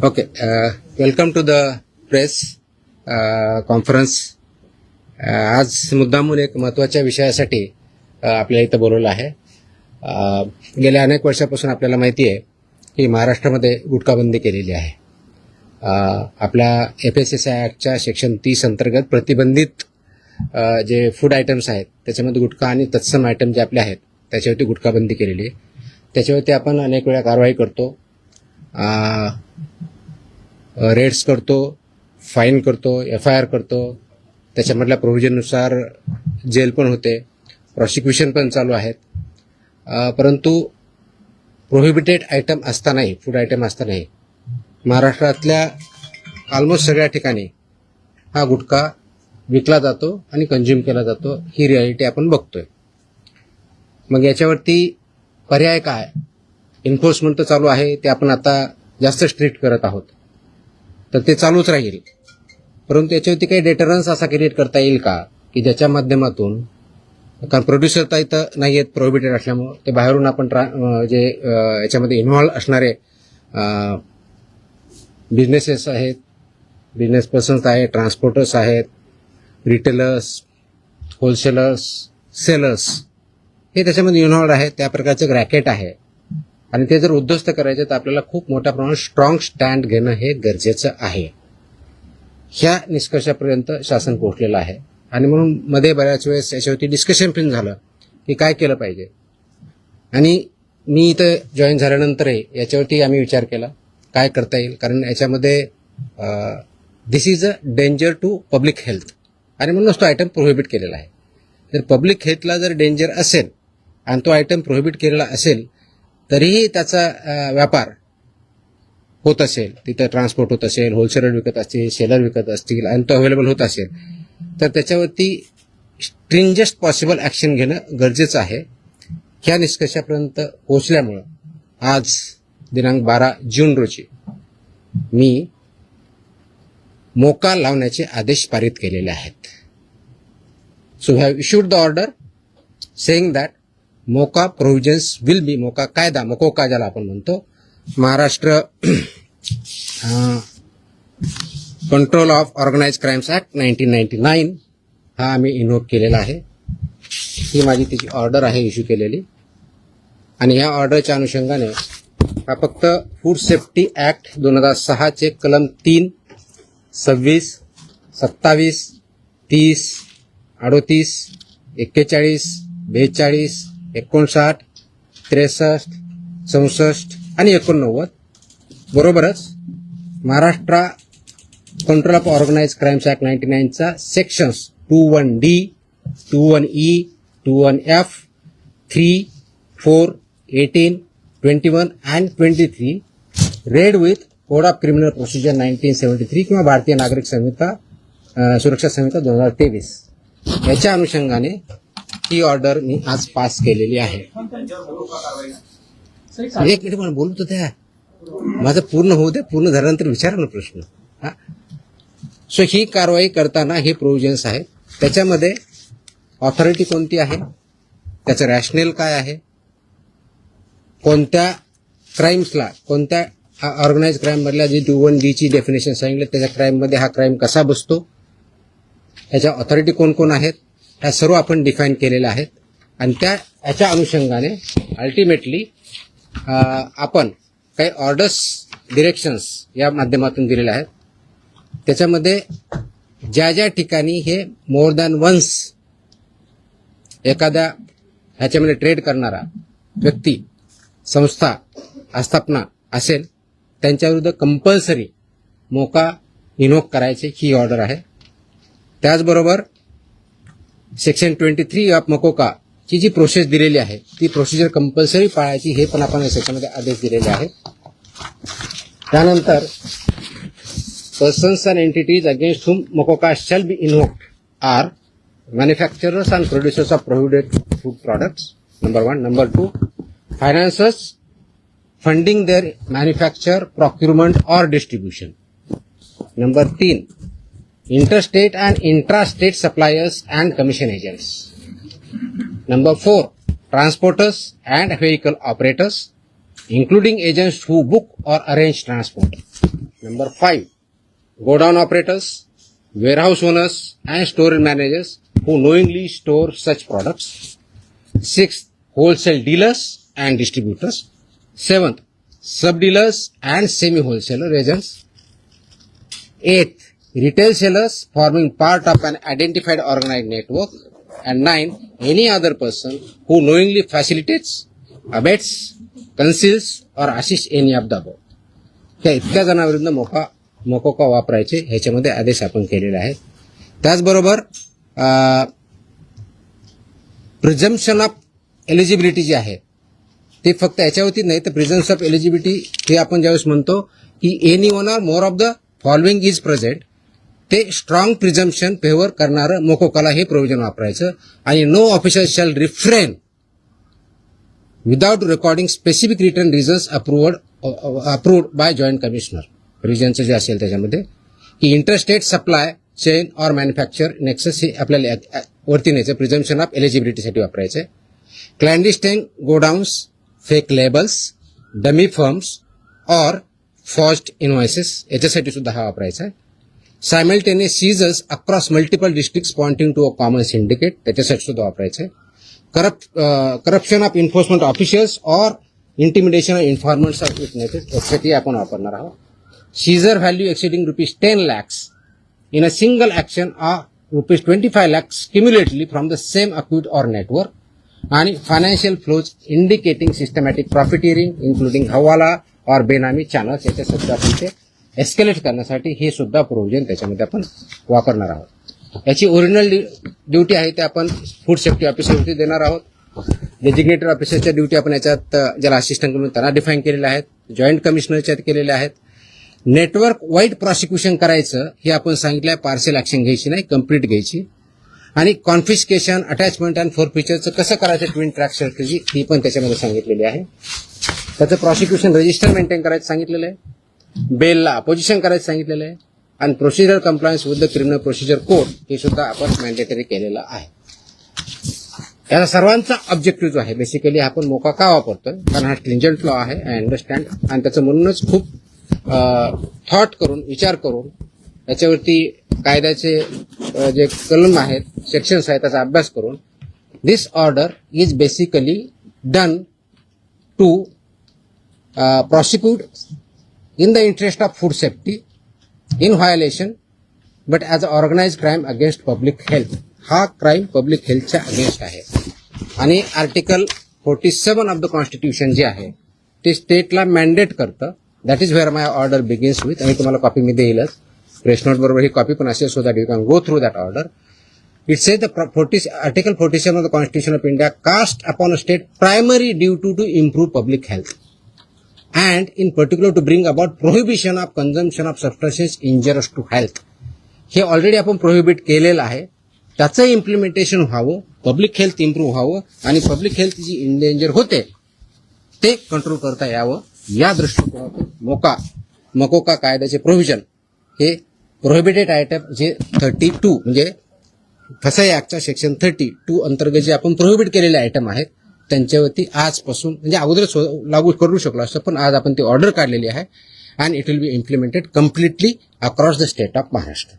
Okay, welcome to the press conference. आज मुद्दामून एक महत्त्वाच्या विषयासाठी आपल्याला इथं बोलवलं आहे. गेल्या अनेक वर्षापासून आपल्याला माहिती आहे की महाराष्ट्रामध्ये गुटखाबंदी केलेली आहे. आपल्या FSSAI ॲक्टच्या सेक्शन 30 अंतर्गत प्रतिबंधित जे फूड आयटम्स आहेत त्याच्यामध्ये गुटखा आणि तत्सम आयटम जे आपले आहेत त्याच्यावरती गुटखाबंदी केलेली आहे. त्याच्यावरती आपण अनेक वेळा कारवाई करतो, रेड्स करतो, फाईन करतो, FIR करतो. त्याच्यामधल्या प्रोव्हिजननुसार जेल पण होते, प्रॉसिक्युशन पण चालू आहेत. परंतु प्रोहिबिटेड आयटम असतानाही, फूड आयटम असतानाही महाराष्ट्रातल्या ऑलमोस्ट सगळ्या ठिकाणी हा गुटखा विकला जातो आणि कंझ्युम केला जातो. ही रियालिटी आपण बघतोय. मग याच्यावरती पर्याय काय? एन्फोर्समेंट तर चालू आहे, ते आपण आता जास्त स्ट्रिक्ट करत आहोत, तर ते चालूच राहील. परंतु याच्यावरती काही डेटरन्स असा क्रिएट करता येईल का की ज्याच्या माध्यमातून, कारण प्रोड्युसर तर इथं नाही आहेत प्रोहिबिटेड असल्यामुळं, ते बाहेरून आपण जे याच्यामध्ये इन्व्हॉल्व असणारे बिझनेसेस आहेत, बिझनेस पर्सन्स आहेत, ट्रान्सपोर्टर्स आहेत, रिटेलर्स, होलसेलर्स, सेलर्स, हे त्याच्यामध्ये इन्व्हॉल्व आहेत. त्या प्रकारचं एक रॅकेट आहे आणि ते जर उद्ध्वस्त करायचे तर आपल्याला खूप मोठ्या प्रमाणात स्ट्रॉंग स्टँड घेणं हे गरजेचं आहे. ह्या निष्कर्षापर्यंत शासन पोहोचलेलं आहे आणि म्हणून मध्ये बऱ्याच वेळेस याच्यावरती डिस्कशन पण झालं की काय केलं पाहिजे. आणि मी इथं जॉईन झाल्यानंतरही याच्यावरती आम्ही विचार केला काय करता येईल, कारण याच्यामध्ये this is a danger to public health आणि म्हणूनच तो आयटम प्रोहिबिट केलेला आहे. जर पब्लिक हेल्थला जर डेंजर असेल आणि तो आयटम प्रोहिबिट केलेला असेल तरीही त्याचा व्यापार होत असेल, तिथं ट्रान्सपोर्ट होत असेल, होलसेलर विकत असतील, सेलर विकत असतील आणि तो अवेलेबल होत असेल, तर त्याच्यावरती स्ट्रिंजेस्ट पॉसिबल ॲक्शन घेणं गरजेचं आहे. ह्या निष्कर्षापर्यंत पोहोचल्यामुळं आज दिनांक 12 जून रोजी मी मोका लावण्याचे आदेश पारित केलेले आहेत. So have issued the order saying that MCOCA provisions will be, MCOCA कायदा, मकोका ज्याला आपण म्हणतो, Maharashtra control of organise crimes act 1999 हा आम्ही इन्व्होक केलेला आहे. ही माझी तिची ऑर्डर आहे इश्यू केलेली. आणि ह्या ऑर्डरच्या अनुषंगाने हा फक्त फूड सेफ्टी ॲक्ट 2006 चे कलम 3, 26, 27, 30, 38, 41, 42, 59, 63, 64 आणि 89 बरोबरच Maharashtra control of organise crimes act 99चा sections 21D, 21E, 21F, 3, 4, 18, 21 and 23 read with code of criminal procedure 1973 किंवा भारतीय नागरिक संहिता सुरक्षा संहिता 2023 याच्या अनुषंगाने ही ऑर्डर मी आज पास केलेली आहे. एक मिनिट मला बोलू तर द्या, माझं पूर्ण होऊ दे. पूर्ण झाल्यानंतर विचारा ना प्रश्न. सो ही कारवाई करताना हे प्रोव्हिजन्स आहेत. त्याच्यामध्ये ऑथॉरिटी कोणती आहे, त्याचं रॅशनेल काय आहे, कोणत्या क्राईम्सला, कोणत्या ऑर्गनाइज क्राईम मधल्या जी 21D ची डेफिनेशन सांगितलं त्याच्या क्राईममध्ये हा क्राईम कसा बसतो, याच्या ऑथॉरिटी कोण कोण आहेत, ह्या सर्व आपण डिफाईन केलेल्या आहेत. आणि याच्या अनुषंगाने अल्टिमेटली आपण काही ऑर्डर्स, डिरेक्शन्स या माध्यमातून दिलेल्या आहेत. त्याच्यामध्ये ज्या ज्या ठिकाणी हे मोर दॅन वन्स एखाद्या ह्याच्यामध्ये ट्रेड करणारा व्यक्ती, संस्था, आस्थापना असेल त्यांच्याविरुद्ध कंपल्सरी मोका इन्व्होक करायची ही ऑर्डर आहे. त्याचबरोबर सेक्शन 23 ऑफ मकोका ची जी प्रोसेस दिलेली आहे ती प्रोसिजर कंपल्सरी पाळायची हे पण आपण या सेक्शनमध्ये आदेश दिलेले आहेत. त्यानंतर persons and entities against whom MCOCA shall be invoked are manufacturers and producers of prohibited food products, number 1. Number 2, financiers funding their manufacture, procurement और distribution. Number 3, interstate and intra-state suppliers and commission agents. Number 4, transporters and vehicle operators, including agents who book or arrange transport. Number 5, godown operators, warehouse owners and store managers who knowingly store such products. 6th, wholesale dealers and distributors. 7th, sub-dealers and semi-wholesaler agents. 8th, retail sellers forming part of an identified organized network. And 9, any other person who knowingly facilitates, abets, conceals or assists any of the above. त्या इतक्या जणांविरुद्ध मोकोका वापरायचे ह्याच्यामध्ये आदेश आपण केलेले आहेत. त्याचबरोबर प्रिझम्पशन ऑफ एलिजिबिलिटी जी आहे ते फक्त याच्यावरती नाही तर प्रिझम्पशन ऑफ एलिजिबिलिटी हे आपण ज्यावेळेस म्हणतो की any one or more of the following is present, ते स्ट्रॉंग प्रिझम्पशन फेवर करणारं मोकोकाला हे प्रोव्हिजन वापरायचं. आणि no officer shall refrain without recording specific return reasons approved by joint commissioner. रिजनचं जे असेल त्याच्यामध्ये की interstate supply chain or manufacture nexus हे आपल्याला वरती न्यायचं प्रिझम्पशन ऑफ एलिजिबिलिटीसाठी वापरायचं. Clandestine godowns, fake labels, dummy firms or forged invoices याच्यासाठी सुद्धा हा वापरायचा आहे. Simultaneous seizures across multiple districts pointing to a common syndicate त्याच्यासाठी सुद्धा वापरायचं आहे. Corruption of enforcement officials or intimidation of informants of witnesses यासाठी आपण वापरणार आहोत. Seizure value exceeding ₹10 lakhs in a single action or ₹25 lakhs cumulatively from the same account or network. आणि financial flows indicating systematic profiteering including hawala और बेनामी channels याच्या सुद्धा आपण ते एस्केलेट करण्यासाठी हे सुद्धा प्रोव्हिजन त्याच्यामध्ये आपण वापरणार आहोत. याची ओरिजिनल ड्युटी आहे ते आपण फूड सेफ्टी ऑफिसरवरती देणार आहोत. डेजिग्नेटेड ऑफिसरच्या ड्युटी आपण याच्यात ज्याला असिस्टंट म्हणून त्यांना डिफाईन केलेल्या आहेत, जॉईंट कमिशनरच्या केलेल्या आहेत. नेटवर्क वाईड प्रॉसिक्युशन करायचं हे आपण सांगितलं आहे, पार्शियल ऍक्शन घ्यायची नाही, कंप्लीट घ्यायची. आणि कॉन्फिस्केशन, अटॅचमेंट अँड फोरफिचरचं कसं करायचं ट्विन ट्रॅक स्ट्रॅटेजी ही पण त्याच्यामध्ये सांगितलेली आहे. त्याचं प्रॉसिक्युशन रजिस्टर मेंटेन करायचं सांगितलेलं आहे, बेलला अपोजिशन करायचं सांगितलेलं आहे आणि procedure compliance with the criminal procedure code हे सुद्धा आपण मॅन्डेटरी केलेलं आहे. याचा सर्वांचा ऑब्जेक्टिव्ह जो आहे बेसिकली आपण मोका का वापरतोय कारण हा स्ट्रिंजंट लॉ आहे, आय अंडरस्टँड. आणि त्याचं म्हणूनच खूप थॉट करून विचार करून याच्यावरती कायद्याचे जे कलम आहेत, सेक्शन्स आहेत त्याचा अभ्यास करून this order is basically done to prosecute in the interest of food safety in violation but as an organized crime against public health. हा क्राईम पब्लिक हेल्थच्या अगेन्स्ट आहे. आणि आर्टिकल 47 ऑफ द कॉन्स्टिट्यूशन जे आहे ते स्टेटला मॅन्डेट करतं. That is where my order begins with. आणि तुम्हाला copy me देईलच, press note बरोबर ही कॉपी पण असेल so that you can go through that order. It says the Article 47 of the Constitution of India cast upon a state primary duty to improve public health and in particular to bring about prohibition of consumption of substances injurious to health. हे already आपण prohibit केलेलं आहे. त्याचं implementation व्हावं, public health improve व्हावं आणि public health जी endanger होते ते कंट्रोल करता यावं या दृष्टिकोनातून मकोका कायद्याचे प्रोव्हिजन हे प्रोहिबिटेड आयटम जे 32 म्हणजे फसाई ऍक्टच्या सेक्शन 32 अंतर्गत जे आपण प्रोहिबिट केलेले आयटम आहेत त्यांच्यावरती आजपासून म्हणजे अगोदर लागू करू शकलो असतं पण आज आपण ती ऑर्डर काढलेली आहे and it will be implemented completely across the state of Maharashtra.